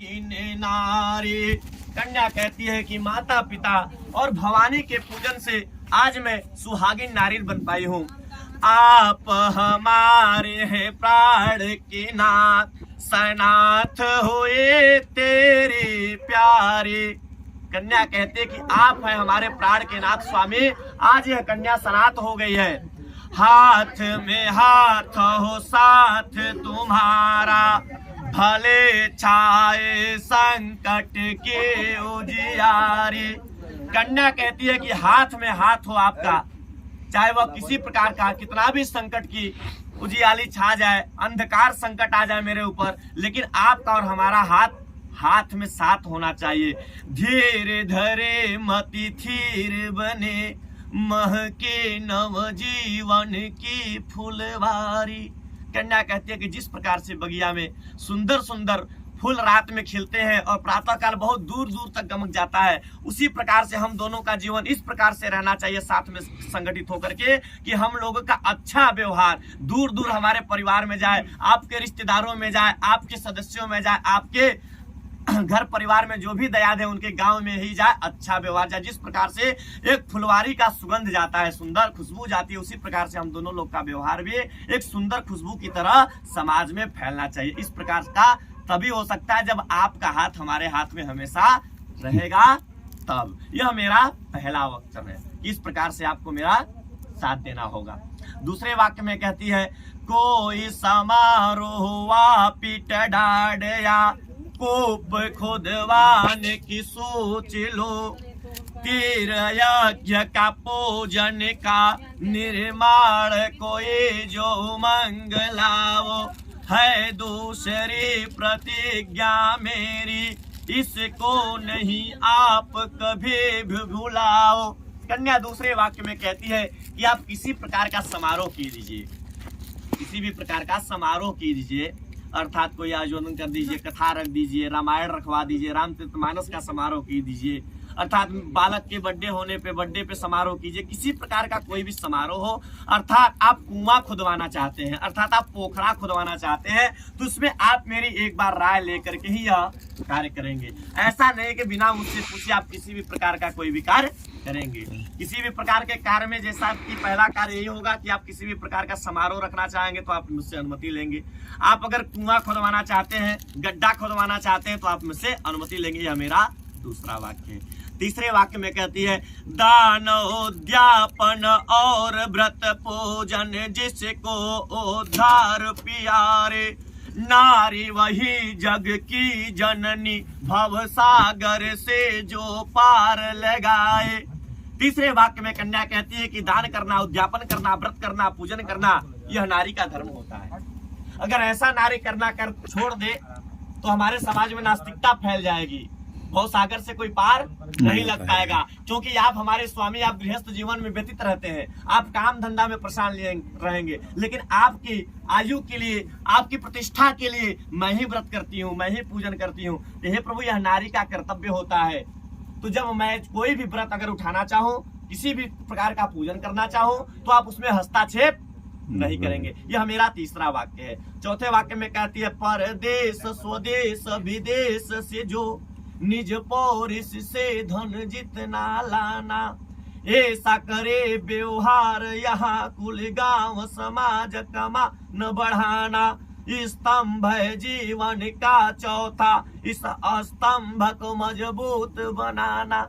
किन नारी। कन्या कहती है कि माता पिता और भवानी के पूजन से आज मैं सुहागिन नारी बन पाई हूँ। आप हमारे हैं प्राण के नाथ, सनाथ हुए तेरे प्यारे। कन्या कहते कि आप हैं हमारे प्राण के नाथ स्वामी। आज यह कन्या सनाथ हो गई है। हाथ में हाथ हो साथ तुम्हारा, भले छाए संकट के उजियारे। कन्या कहती है कि हाथ में हाथ हो आपका, चाहे वह किसी प्रकार का कितना भी संकट की उजियाली छा जाए, अंधकार संकट आ जाए मेरे ऊपर, लेकिन आपका और हमारा हाथ में साथ होना चाहिए। धीरे धरे मति थीर बने, महके नव जीवन की फुलवारी। कन्या कहती है कि जिस प्रकार से बगिया में सुंदर सुंदर फूल रात में खिलते हैं और प्रातः काल बहुत दूर दूर तक गमक जाता है, उसी प्रकार से हम दोनों का जीवन इस प्रकार से रहना चाहिए साथ में संगठित होकर के कि हम लोगों का अच्छा व्यवहार दूर दूर हमारे परिवार में जाए, आपके रिश्तेदारों में जाए, आपके सदस्यों में जाए, आपके घर परिवार में जो भी दयाद है उनके गांव में ही जाए, अच्छा व्यवहार जाए। जिस प्रकार से एक फुलवारी का सुगंध जाता है, सुंदर खुशबू जाती है, उसी प्रकार से हम दोनों लोग का व्यवहार भी एक सुंदर खुशबू की तरह समाज में फैलना चाहिए। इस प्रकार का तभी हो सकता है जब आपका हाथ हमारे हाथ में हमेशा रहेगा तब। यह मेरा पहला वचन है, इस प्रकार से आपको मेरा साथ देना होगा। दूसरे वाक्य में कहती है, कोई समारोह पीट डाड़या, कोप खुदवान की सोच लो, तीर यज्ञ का पूजन का निर्माण कोई जो मंगलाओ, है दूसरी प्रतिज्ञा मेरी, इसको नहीं आप कभी भी भुलाओ। कन्या दूसरे वाक्य में कहती है कि आप किसी प्रकार का समारोह कीजिए, किसी भी प्रकार का समारोह कीजिए, अर्थात कोई आयोजन कर दीजिए, कथा रख दीजिए, रामायण रखवा दीजिए, रामचरितमानस का समारोह की दीजिए, अर्थात बालक के बर्थडे होने पे बर्थडे पे समारोह कीजिए। किसी प्रकार का कोई भी समारोह हो, अर्थात आप कुआं खुदवाना चाहते हैं, अर्थात आप पोखरा खुदवाना चाहते हैं, तो उसमें आप मेरी एक बार राय लेकर के ही यह कार्य करेंगे। ऐसा नहीं कि बिना मुझसे पूछे आप किसी भी प्रकार का कोई भी कार्य करेंगे। किसी भी प्रकार के कार्य में जैसा कि पहला कार्य यही होगा कि आप किसी भी प्रकार का समारोह रखना चाहेंगे तो आप मुझसे अनुमति लेंगे। आप अगर कुआं खुदवाना चाहते हैं, गड्ढा खुदवाना चाहते हैं तो आप मुझसे अनुमति लेंगे। यह मेरा दूसरा वाक्य है। तीसरे वाक्य में कहती है, दान उद्यापन और व्रत पूजन जिसको उद्धार प्यारे, नारी वही जग की जननी, भव सागर से जो पार लगाए। तीसरे वाक्य में कन्या कहती है कि दान करना, उद्यापन करना, व्रत करना, पूजन करना, यह नारी का धर्म होता है। अगर ऐसा नारी करना कर छोड़ दे तो हमारे समाज में नास्तिकता फैल जाएगी, भव सागर से कोई पार नहीं लग पाएगा। क्योंकि आप हमारे स्वामी, आप गृहस्थ जीवन में व्यतीत रहते हैं, आप काम धंधा में परेशान रहेंगे, लेकिन आपकी आयु के लिए, आपकी प्रतिष्ठा के लिए मैं ही व्रत करती हूँ, मैं ही पूजन करती हूँ। हे प्रभु, यह नारी का कर्तव्य होता है। तो जब मैं कोई भी व्रत अगर उठाना चाहूँ, किसी भी प्रकार का पूजन करना चाहूँ, तो आप उसमें हस्तक्षेप नहीं करेंगे। यह मेरा तीसरा वाक्य है। चौथे वाक्य में कहती है, परदेश स्वदेश विदेश से जो निज पौरिस से धन जितना लाना, ऐसा करे व्यवहार यहाँ कुल गांव समाज कमा न बढ़ाना, स्तंभ है जीवन का चौथा, इस स्तंभ को मजबूत बनाना।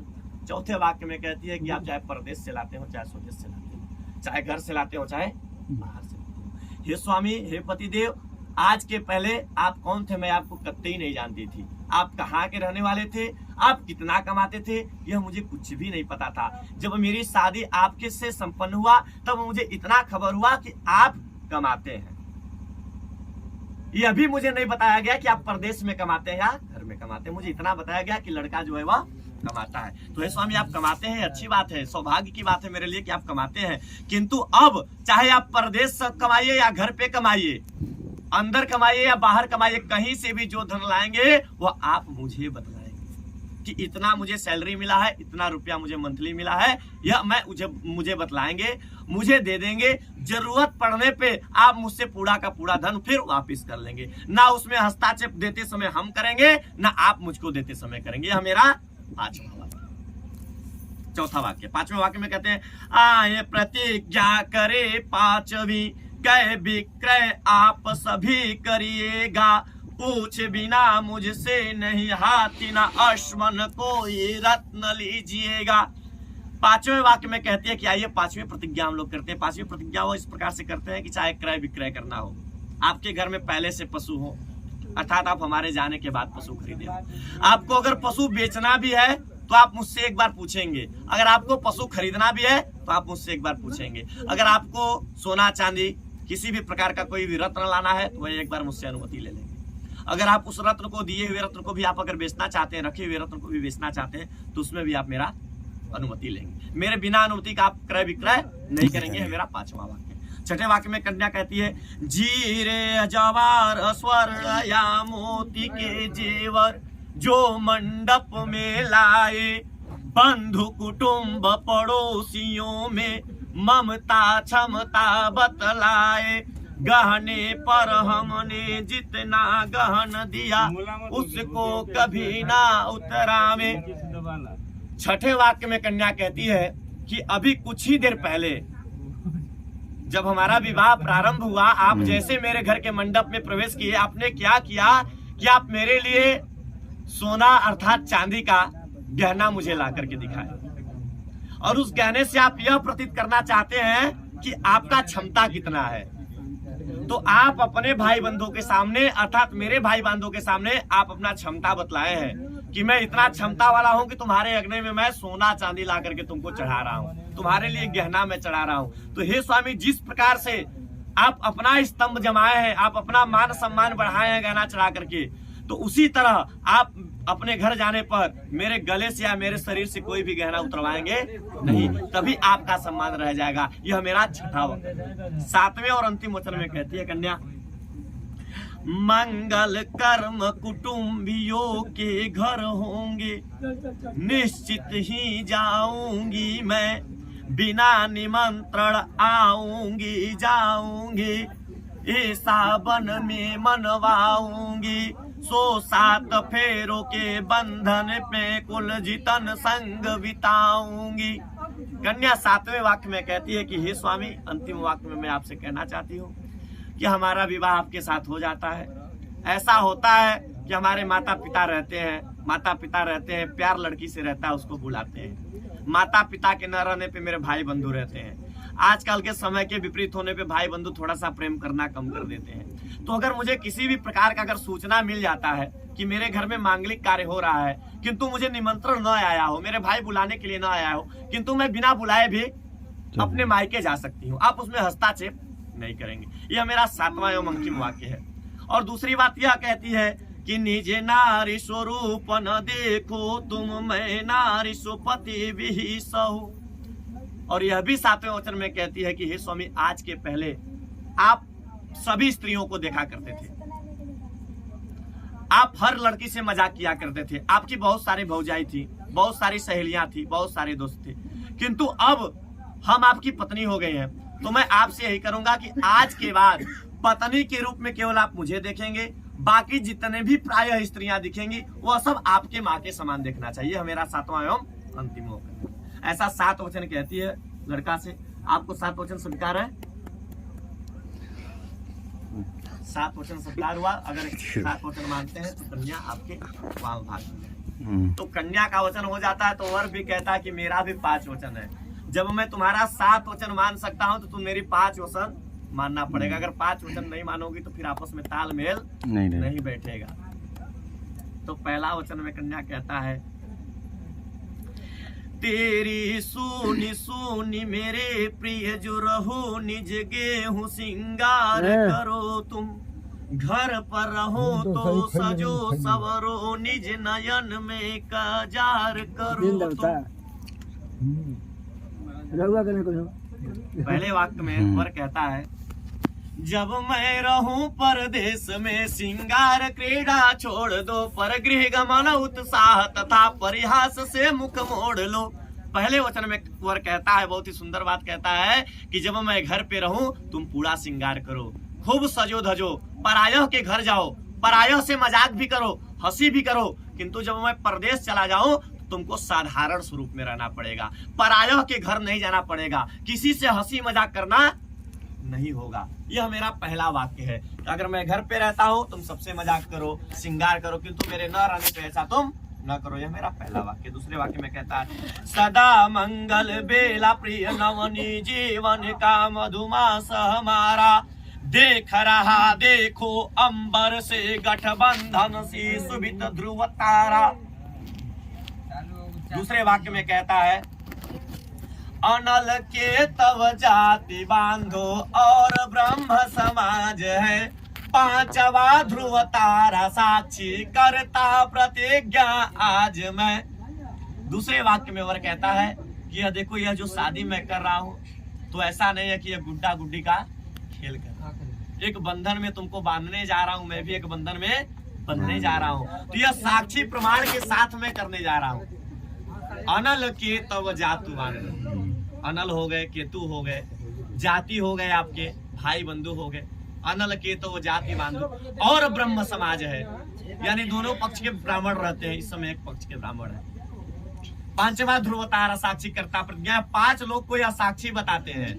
चौथे वाक्य में कहती है कि आप चाहे परदेश से लाते हो, चाहे स्वदेश से लाते हो, चाहे घर से लाते हो, चाहे बाहर से लाते हो। हे स्वामी, हे पतिदेव, आज के पहले आप कौन थे मैं आपको कतई नहीं जानती थी। आप कहाँ के रहने वाले थे, आप कितना कमाते थे, यह मुझे कुछ भी नहीं पता था। जब मेरी शादी आपके से संपन्न हुआ तब मुझे इतना खबर हुआ कि आप कमाते हैं। यह भी मुझे नहीं बताया गया कि आप परदेश में कमाते हैं या घर में कमाते हैं। मुझे इतना बताया गया कि लड़का जो है वह कमाता है। तो हे स्वामी, आप कमाते हैं, अच्छी बात है, सौभाग्य की बात है मेरे लिए कि आप कमाते हैं। किंतु अब चाहे आप परदेश से कमाइए या घर पे कमाइए, अंदर कमाइए या बाहर कमाइए, कहीं से भी जो धन लाएंगे वो आप मुझे बतलाएंगे। कि इतना मुझे सैलरी मिला है, इतना रुपया मुझे मंथली मिला है, यह मैं मुझे बतलाएंगे, मुझे दे देंगे। जरूरत पड़ने पे आप मुझसे पूरा का पूरा धन फिर वापस कर लेंगे। ना उसमें हस्ताक्षेप देते समय हम करेंगे, ना आप मुझको देते समय करेंगे। यह मेरा पांचवा वाक्य। चौथा वाक्य, पांचवें वाक्य में कहते हैं, आए प्रतिज्ञा करे पांचवी, क्रय विक्रय आप सभी करिएगा, पूछ बिना मुझसे नहीं हाथी ना अश्वन कोई रत्न लीजिएगा। पांचवें वाक्य में कहती है कि आइए पांचवी प्रतिज्ञा हम लोग करते हैं। पांचवी प्रतिज्ञा वो इस प्रकार से करते हैं कि चाहे क्रय विक्रय करना हो, आपके घर में पहले से पशु हो, अर्थात आप हमारे जाने के बाद पशु खरीदे, आपको अगर पशु बेचना भी है तो आप मुझसे एक बार पूछेंगे, अगर आपको पशु खरीदना भी है तो आप मुझसे एक बार पूछेंगे, अगर आपको सोना चांदी किसी भी प्रकार का कोई भी रत्न लाना है तो वह एक बार मुझसे अनुमति ले लेंगे। अगर आप उस रत्न को, दिए हुए रत्न को भी आप अगर बेचना चाहते हैं, रखे हुए रत्न को भी बेचना चाहते हैं, तो उसमें भी आप मेरा अनुमति लेंगे। मेरे बिना अनुमति का आप क्रय विक्रय नहीं करेंगे, है मेरा पांचवा वाक्य। छठे वाक्य में कन्या कहती है, जीरे जवार स्वर्ण या मोती के जेवर जो मंडप में लाए, बंधु कुटुंब पड़ोसियों में ममता क्षमता बतलाए, गहने पर हमने जितना गहन दिया उसको कभी ना उतरावे। छठे वाक्य में कन्या कहती है कि अभी कुछ ही देर पहले जब हमारा विवाह प्रारंभ हुआ, आप जैसे मेरे घर के मंडप में प्रवेश किए, आपने क्या किया कि आप मेरे लिए सोना अर्थात चांदी का गहना मुझे ला करके दिखाए, और उस गहने से आप यह प्रतीत करना चाहते हैं कि आपका क्षमता कितना है। तो आप अपने भाई बंधुओं के सामने अर्थात मेरे भाई बंधुओं के सामने आप अपना क्षमता बतलाए हैं कि मैं इतना क्षमता वाला हूं कि तुम्हारे अग्नि में मैं सोना चांदी ला करके तुमको चढ़ा रहा हूं, तुम्हारे लिए गहना मैं चढ़ा रहा हूं। तो हे स्वामी, जिस प्रकार से आप अपना स्तंभ जमाए हैं, आप अपना मान सम्मान बढ़ाए हैं गहना चढ़ा करके, तो उसी तरह आप अपने घर जाने पर मेरे गले से या मेरे शरीर से कोई भी गहना उतरवाएंगे नहीं, तभी आपका सम्मान रह जाएगा। यह मेरा छठा वचन। सातवें और अंतिम वचन में कहती है कन्या, मंगल कर्म कुटुंबियों के घर होंगे, निश्चित ही जाऊंगी मैं, बिना निमंत्रण आऊंगी जाऊंगी, ऐसा वन में मनवाऊंगी, सो सात फेरों के बंधन पे कुल जितन संग बिताऊंगी। कन्या सातवें वाक्य में कहती है कि हे स्वामी, अंतिम वाक्य में मैं आपसे कहना चाहती हूँ कि हमारा विवाह आपके साथ हो जाता है। ऐसा होता है कि हमारे माता पिता रहते हैं, प्यार लड़की से रहता है, उसको बुलाते हैं। माता पिता के न रहने पे मेरे भाई बंधु रहते हैं। आजकल के समय के विपरीत होने पे भाई बंधु थोड़ा सा प्रेम करना कम कर देते हैं। तो अगर मुझे किसी भी प्रकार का अगर सूचना मिल जाता है कि मेरे घर में मांगलिक कार्य हो रहा है, किंतु मुझे निमंत्रण न आया हो, मेरे भाई बुलाने के लिए न आया हो, किंतु मैं बिना बुलाए भी अपने मायके जा सकती हूँ, आप उसमें हस्ताक्षेप नहीं करेंगे। यह मेरा सातवां एवं अंतिम वाक्य है। और दूसरी बात यह कहती है कि निज नारी स्वरूप न देखो तुम, मैं नारी सुपति भी सहु। और यह भी सातवें वचन में कहती है कि हे स्वामी, आज के पहले आप सभी स्त्रियों को देखा करते थे, आप हर लड़की से मजाक किया करते थे, आपकी बहुत सारी भौजाई थी, बहुत सारी सहेलियां थी, बहुत सारे दोस्त थे, किंतु अब हम आपकी पत्नी हो गए हैं, तो मैं आपसे यही करूंगा कि आज के बाद पत्नी के रूप में केवल आप मुझे देखेंगे, बाकी जितने भी प्रायः स्त्रियां दिखेंगी वह सब आपके माँ के समान देखना चाहिए। मेरा सातवां एवं अंतिम होगा। ऐसा 7 वचन कहती है लड़का से। आपको 7 वचन स्वीकार है? 7 वचन स्वीकार हुआ। अगर 7 वचन मानते हैं तो कन्या आपके वाम भाग में। तो कन्या का वचन हो जाता है, तो वर भी कहता है कि मेरा भी 5 वचन है। जब मैं तुम्हारा 7 वचन मान सकता हूं तो तुम मेरी 5 वचन मानना पड़ेगा। अगर 5 वचन नहीं मानोगी तो फिर आपस में तालमेल नहीं बैठेगा। तो पहला वचन में कन्या कहता है, तेरी सुनी सुनी मेरे प्रिय जो रहो, निज गेहूं सिंगार करो तुम, घर पर रहो तो सजो सवरो, निज नयन में काजार करो तुम। पहले वाक्य में वर कहता है जब मैं रहूं परदेश में सिंगार क्रीड़ा छोड़ दो, पर गृह गमन उत्साह तथा परिहास से मुख मोड़ लो। पहले वचन में कुंवर कहता है, बहुत ही सुंदर बात कहता है कि जब मैं घर पे रहूं तुम पूरा श्रृंगार करो, खूब सजो धजो, परायह के घर जाओ, परायह से मजाक भी करो, हंसी भी करो, किंतु जब मैं परदेश चला जाऊं तो तुमको साधारण स्वरूप में रहना पड़ेगा, परायह के घर नहीं जाना पड़ेगा, किसी से हंसी मजाक करना नहीं होगा। यह मेरा पहला वाक्य है। अगर मैं घर पे रहता हूं तुम सबसे मजाक करो, श्रृंगार करो, किंतु मेरे न रहने पे ऐसा तुम न करो। यह मेरा पहला वाक्य। दूसरे वाक्य में कहता है, सदा मंगल बेला प्रिय नवनी जीवन का मधुमास हमारा, देख रहा देखो अंबर से गठबंधन सी सुबित ध्रुव तारा। दूसरे वाक्य में कहता है, अनल के तव जाति बांधो और ब्रह्म समाज है, पांचवा ध्रुव तारा साक्षी करता प्रतिज्ञा आज मैं। दूसरे वाक्य में वर कहता है कि यह देखो, यह जो शादी मैं कर रहा हूँ तो ऐसा नहीं है कि यह गुड्डा गुड्डी का खेल कर, एक बंधन में तुमको बांधने जा रहा हूँ, मैं भी एक बंधन में बंधने जा रहा हूँ, तो यह साक्षी प्रमाण के साथ में करने जा रहा हूँ। अनल के तव जातु बांधो, अनल हो गए, केतु हो गए, जाति हो गए, आपके भाई बंधु हो गए, अनल के तो जाति बांधो, और ब्रह्म समाज है, यानी दोनों पक्ष के ब्राह्मण रहते हैं, इस समय एक पक्ष के ब्राह्मण है। पांचवा ध्रुव तारा साक्षी करता प्रतिज्ञा, 5 लोग को यह साक्षी बताते हैं,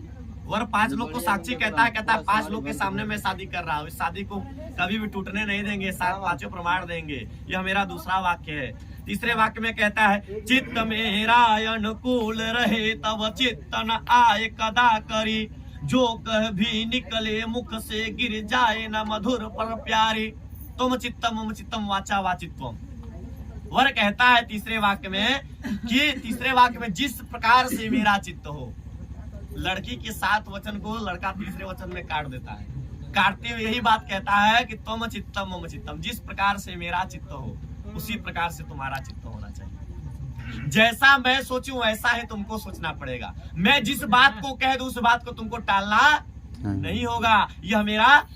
वर 5 लोग को साक्षी कहता है 5 लोग के सामने मैं शादी कर रहा हूँ, इस शादी को कभी भी टूटने नहीं देंगे, 5 प्रमाण देंगे। यह मेरा दूसरा वाक्य है। तीसरे वाक्य में कहता है, चित्त मेरा अनुकूल रहे तब चित्त न आए कदा करी, जो कह भी निकले मुख से गिर जाए न मधुर पर प्यारी, तुम चित्तम मम चित्तम वाचा वाचित्वम। वर कहता है तीसरे वाक्य में जिस प्रकार से मेरा चित्त हो। लड़की के 7 वचन को लड़का तीसरे वचन में काट देता है, काटते हुए यही बात कहता है कि तुम चित्तम मम चित्तम, जिस प्रकार से मेरा चित्त हो उसी प्रकार से तुम्हारा चित्त होना चाहिए। जैसा मैं सोचूं वैसा ही तुमको सोचना पड़ेगा, मैं जिस बात को कह दूं उस बात को तुमको टालना नहीं होगा। यह मेरा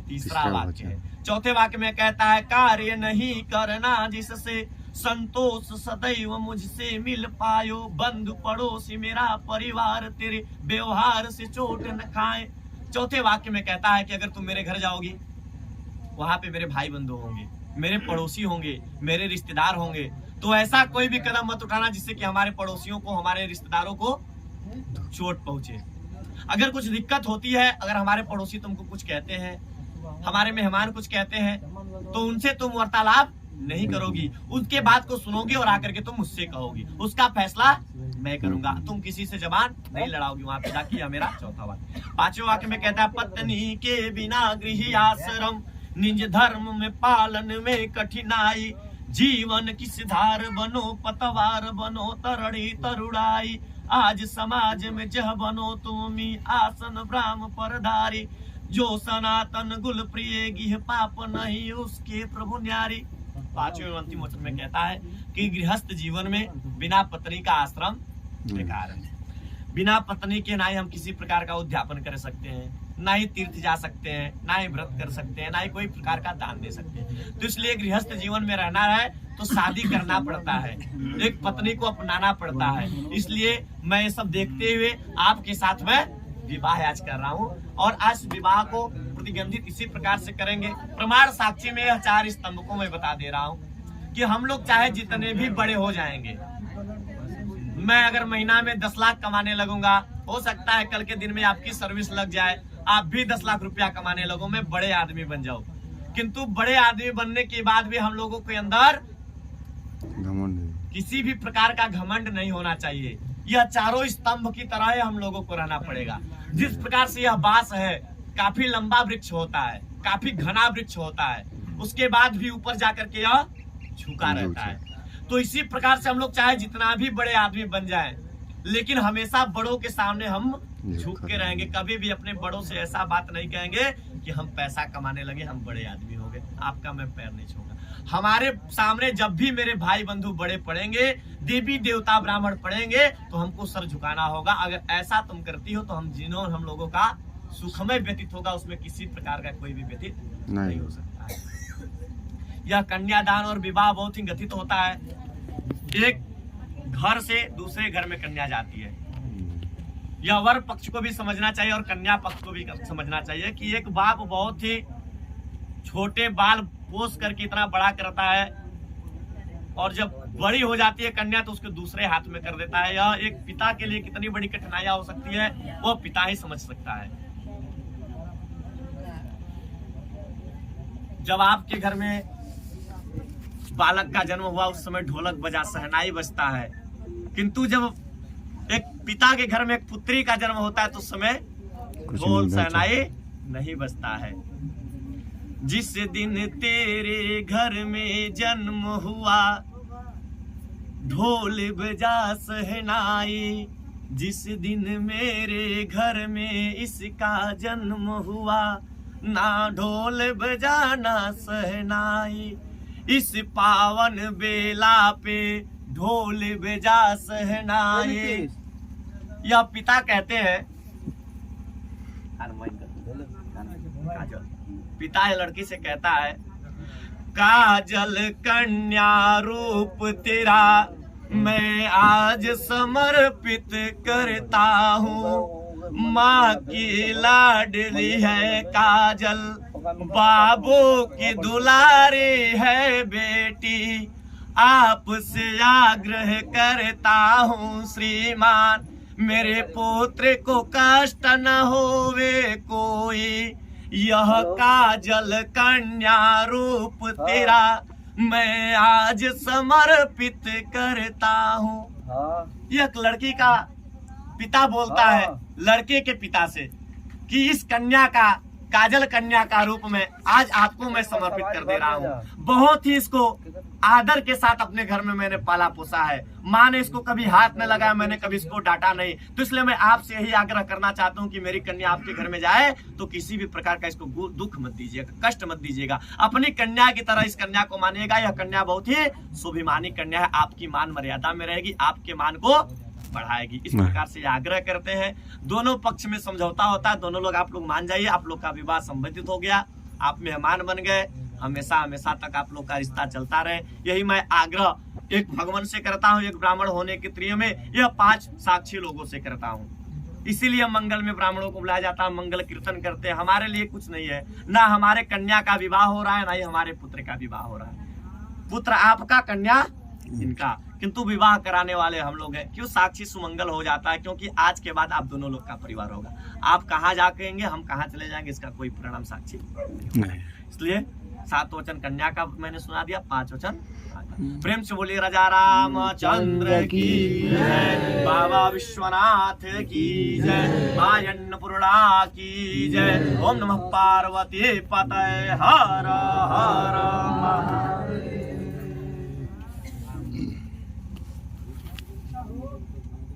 तीसरा वाक्य है। चौथे वाक्य में कहता है, कार्य नहीं करना जिससे संतोष सदैव मुझसे मिल पायो, बंधु पड़ोसी मेरा परिवार तेरे व्यवहार से चोट न खाए। चौथे वाक्य में कहता है कि अगर तुम मेरे घर जाओगी वहां पे मेरे भाई बंधु होंगे, मेरे पड़ोसी होंगे, मेरे रिश्तेदार होंगे, तो ऐसा कोई भी कदम मत उठाना जिससे कि हमारे पड़ोसियों को, हमारे रिश्तेदारों को चोट पहुंचे। अगर कुछ दिक्कत होती है, अगर हमारे पड़ोसी तुमको कुछ कहते हैं, हमारे मेहमान कुछ कहते हैं, तो उनसे तुम वार्तालाप नहीं करोगी, उसके बात को सुनोगी और आकर के तुम मुझसे कहोगी, उसका फैसला मैं करूंगा, तुम किसी से जबान नहीं लड़ाओगी वहां पे जाके। यह मेरा चौथा वाक्य। पांचवें वाक्य में कहता है, पत्नी के बिना गृह आश्रम, निज धर्म में पालन में कठिनाई, जीवन किस धार बनो पतवार बनो तरणी तरुड़ाई, आज समाज में जह बनो तुमी आसन ब्राह्म परधारी, जो सनातन गुल प्रिय गिह पाप नहीं उसके प्रभु न्यारी। 5वें अंतिम वचन में कहता है कि गृहस्थ जीवन में बिना पत्नी का आश्रम बेकार है। बिना पत्नी के ना ही हम किसी प्रकार का उद्यापन कर सकते हैं, ना ही तीर्थ जा सकते हैं, ना ही व्रत कर सकते हैं, ना ही कोई प्रकार का दान दे सकते हैं। तो इसलिए गृहस्थ जीवन में रहना है तो शादी करना पड़ता है, एक पत्नी को अपनाना पड़ता है। इसलिए मैं ये सब देखते हुए आपके साथ में विवाह आज कर रहा हूँ, और आज विवाह को प्रतिगंधित इसी प्रकार से करेंगे। प्रमाण साक्षी में 4 स्तंभ को मैं बता दे रहा हूँ कि हम लोग चाहे जितने भी बड़े हो जाएंगे, मैं अगर महीना में 10 लाख कमाने लगूंगा, हो सकता है कल के दिन में आपकी सर्विस लग जाए, आप भी 10 लाख रुपया कमाने लगो, मैं बड़े आदमी बन जाऊं, किंतु बड़े आदमी बनने के बाद भी हम लोगों के अंदर किसी भी प्रकार का घमंड नहीं होना चाहिए। यह 4 स्तंभ की तरह हम लोगों को रहना पड़ेगा। जिस प्रकार से यह बांस है, काफी लंबा वृक्ष होता है, काफी घना वृक्ष होता है, उसके बाद भी ऊपर जाकर के यह झुका रहता है, तो इसी प्रकार से हम लोग चाहे जितना भी बड़े आदमी बन जाएं, लेकिन हमेशा बड़ों के सामने हम झुक के रहेंगे। कभी भी अपने बड़ों से ऐसा बात नहीं कहेंगे कि हम पैसा कमाने लगे, हम बड़े आदमी हो गए, आपका मैं पैर नहीं छूंगा। हमारे सामने जब भी मेरे भाई बंधु बड़े पड़ेंगे, देवी देवता ब्राह्मण पड़ेंगे, तो हमको सर झुकाना होगा। अगर ऐसा तुम करती हो तो हम लोगों का सुखमय व्यतीत होगा, उसमें किसी प्रकार का कोई भी व्यतीत नहीं हो सकता है। यह कन्यादान और विवाह बहुत ही गठित होता है। एक घर से दूसरे घर में कन्या जाती है। यह वर पक्ष को भी समझना चाहिए और कन्या पक्ष को भी समझना चाहिए कि एक बाप बहुत ही छोटे बाल पोस करके इतना बड़ा करता है और जब बड़ी हो जाती है कन्या तो उसके दूसरे हाथ में कर देता है। यह एक पिता के लिए कितनी बड़ी कठिनाइयां हो सकती है वो पिता ही समझ सकता है। जब आपके घर में बालक का जन्म हुआ उस समय ढोलक बजा, शहनाई बजता है, किंतु जब एक पिता के घर में एक पुत्री का जन्म होता है तो उस समय ढोल शहनाई नहीं बजता है। जिस दिन तेरे घर में जन्म हुआ ढोल बजा शहनाई, जिस दिन मेरे घर में इसका जन्म हुआ ना ढोल बजाना शहनाई। इस पावन बेला पे ढोल बजा शहनाई। यह पिता कहते हैं, पिता है लड़की से कहता है, काजल कन्या रूप तेरा मैं आज समर्पित करता हूँ। माँ की लाडली है काजल, बाबू की दुलारी है बेटी, आपसे आग्रह करता हूँ श्रीमान, मेरे पुत्र को कष्ट न होवे कोई। यह काजल कन्या रूप तेरा मैं आज समर्पित करता हूँ। यह लड़की का पिता बोलता है लड़के के पिता से कि इस कन्या का, काजल कन्या का रूप में आज आपको मैं समर्पित कर दे रहा हूँ। बहुत ही इसको आदर के साथ अपने घर में मैंने पाला पोसा है। माँ ने इसको कभी हाथ न लगाया, मैंने कभी इसको डांटा नहीं। तो इसलिए मैं आपसे यही आग्रह करना चाहता हूँ कि मेरी कन्या आपके घर में जाए तो किसी भी प्रकार का इसको दुख मत दीजिएगा, कष्ट मत दीजिएगा। अपनी कन्या की तरह इस कन्या को मानिएगा। यह कन्या बहुत ही स्वाभिमानी कन्या है, आपकी मान मर्यादा में रहेगी, आपके मान को बढ़ाएगी। इस प्रकार से आग्रह करते हैं। दोनों पक्ष में समझौता होता है, दोनों लोग आप लोग मान जाइए। आप लोग का विवाह संबंधित हो गया, आप मेहमान बन गए, हमेशा हमेशा तक आप लोग का रिश्ता चलता रहे। यही मैं आग्रह एक भगवान से करता हूँ, एक ब्राह्मण होने के त्रिय में यह 5 साक्षी लोगों से करता हूँ। इसीलिए मंगल में ब्राह्मणों को बुलाया जाता है, मंगल कीर्तन करते हैं। हमारे लिए कुछ नहीं है, ना हमारे कन्या का विवाह हो रहा है, ना ही हमारे पुत्र का विवाह हो रहा है। पुत्र आपका, कन्या इनका, किंतु विवाह कराने वाले हम लोग हैं। क्यों? साक्षी सुमंगल हो जाता है, क्योंकि आज के बाद आप दोनों लोग का परिवार होगा। आप कहाँ जाएंगे, हम कहाँ चले जाएंगे, इसका कोई परिणाम साक्षी नहीं। इसलिए 7 वचन कन्या का मैंने सुना दिया, 5 वचन। प्रेम से बोलिए राजा रामचंद्र की जय, बाबा विश्वनाथ की जय, मां अन्नपूर्णा की जय। ओम नमः पार्वती पतये हर हर।